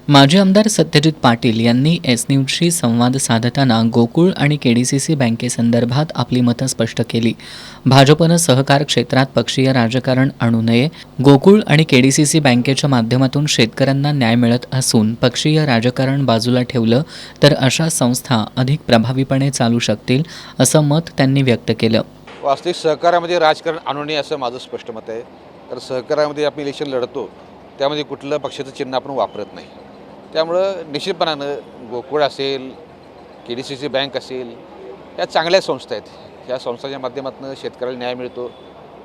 माजी आमदार सत्यजित पाटील यांनी एस न्यूजशी संवाद साधताना गोकुळ आणि केडीसीसी बँकेसंदर्भात आपली मतं स्पष्ट केली. भाजपनं सहकार क्षेत्रात पक्षीय राजकारण आणू नये. गोकुळ आणि केडीसीसी बँकेच्या माध्यमातून शेतकऱ्यांना न्याय मिळत असून पक्षीय राजकारण बाजूला ठेवलं तर अशा संस्था अधिक प्रभावीपणे चालू शकतील, असं मत त्यांनी व्यक्त केलं. वास्तविक सहकारामध्ये राजकारण आणू नये असं माझं स्पष्ट मत आहे. तर सहकारामध्ये आपण इलेक्शन लढतो त्यामध्ये कुठलं पक्षाचं चिन्ह आपण वापरत नाही. त्यामुळं निश्चितपणानं गोकुळ असेल, केडीसीसी बँक असेल, या चांगल्या संस्था आहेत. ह्या संस्थांच्या माध्यमातून शेतकऱ्याला न्याय मिळतो,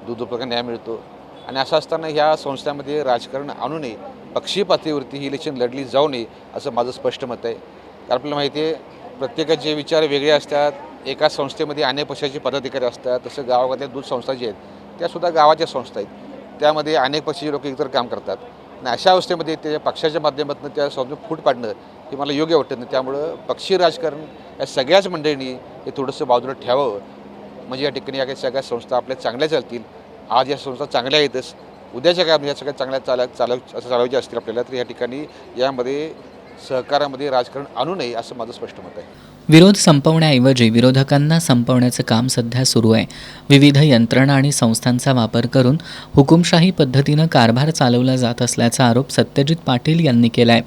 दूध उत्पादकांना न्याय मिळतो. आणि असं असताना ह्या संस्थांमध्ये राजकारण आणू नये, पक्षीय पातळीवरती ही इलेक्शन लढली जाऊ नये असं माझं स्पष्ट मत आहे. कारण आपल्याला माहिती आहे प्रत्येकाचे विचार वेगळे असतात. एका संस्थेमध्ये अनेक पक्षाचे पदाधिकारी असतात. तसं गावातल्या दूध संस्था जी आहेत त्यासुद्धा गावाच्या संस्था आहेत. त्यामध्ये अनेक पक्षाचे लोक एकत्र काम करतात आणि अशा अवस्थेमध्ये त्या पक्षाच्या माध्यमातून त्या संस्थेत फूट पाडणं हे मला योग्य वाटत नाही. त्यामुळं पक्षीय राजकारण या सगळ्याच मंडळींनी हे थोडंसं बाजूला ठेवावं. म्हणजे या ठिकाणी या काही सगळ्या संस्था आपल्या चांगल्या चालतील. आज या संस्था चांगल्या आहेतच, उद्याच्या काळात या सगळ्या चांगल्या चालवायच्या असतील आपल्याला तर या ठिकाणी यामध्ये सहकारामध्ये राजकारण आणू नये असं माझं स्पष्ट मत आहे. विरोध संपवण्याऐवजी विरोधकांना संपवण्याचं काम सध्या सुरू आहे. विविध यंत्रणा आणि संस्थांचा वापर करून हुकुमशाही पद्धतीनं कारभार चालवला जात असल्याचा आरोप सत्यजित पाटील यांनी केला आहे.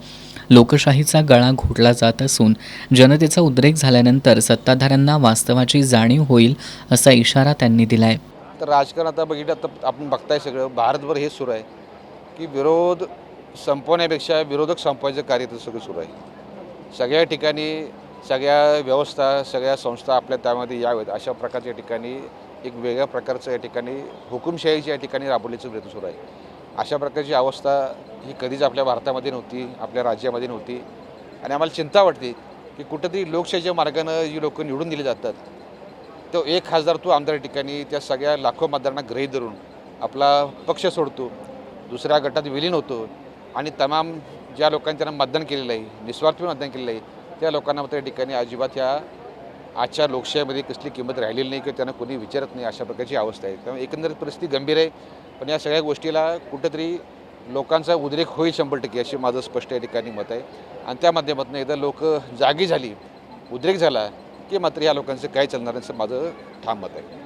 लोकशाहीचा गळा घोटला जात असून जनतेचा उद्रेक झाल्यानंतर सत्ताधाऱ्यांना वास्तवाची जाणीव होईल असा इशारा त्यांनी दिला आहे. तर राजकारण आता बघितलं तर आपण बघताय सगळं भारतभर हेच सुरू आहे की विरोध संपवण्यापेक्षा विरोधक संपवायचं कार्य तर सगळं सुरू आहे. सगळ्या ठिकाणी सगळ्या व्यवस्था सगळ्या संस्था आपल्या त्यामध्ये यावेत अशा प्रकारच्या ठिकाणी एक वेगळ्या प्रकारचं या ठिकाणी हुकुमशाहीच्या या ठिकाणी राबवण्याचा प्रयत्न सुरू आहे. अशा प्रकारची अवस्था ही कधीच आपल्या भारतामध्ये नव्हती, आपल्या राज्यामध्ये नव्हती. आणि आम्हाला चिंता वाटते की कुठंतरी लोकशाहीच्या मार्गानं जी लोक निवडून दिले जातात तो एक खासदार तो आमदार ठिकाणी त्या सगळ्या लाखो मतदारांना गृहीत धरून आपला पक्ष सोडतो, दुसऱ्या गटात विलीन होतो आणि तमाम ज्या लोकांनी त्यांना मतदान केलेलं आहे, निस्वार्थी मतदान केलेलं आहे, त्या लोकांना त्या ठिकाणी अजिबात ह्या आजच्या लोकशाहीमध्ये कसली किंमत राहिलेली नाही किंवा त्यांना कोणी विचारत नाही अशा प्रकारची अवस्था आहे. त्यामुळे एकंदरीत परिस्थिती गंभीर आहे. पण या सगळ्या गोष्टीला कुठंतरी लोकांचा उद्रेक होईल 100% अशी माझं स्पष्ट या ठिकाणी मत आहे. आणि त्या माध्यमातून एकदा लोक जागी झाली, उद्रेक झाला की मात्र या लोकांचं काय चालणार असं माझं ठाम मत आहे.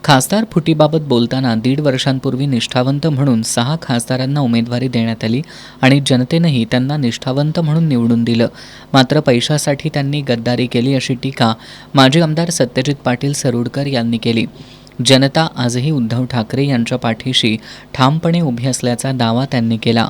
खासदार फुटीबाबत बोलताना 1.5 वर्षांपूर्वी निष्ठावंत म्हणून 6 खासदारांना उमेदवारी देण्यात आली आणि जनतेनंही त्यांना निष्ठावंत म्हणून निवडून दिलं. मात्र पैशासाठी त्यांनी गद्दारी केली अशी टीका माजी आमदार सत्यजित पाटील सरोडकर यांनी केली. जनता आजही उद्धव ठाकरे यांच्या पाठीशी ठामपणे उभी असल्याचा दावा त्यांनी केला.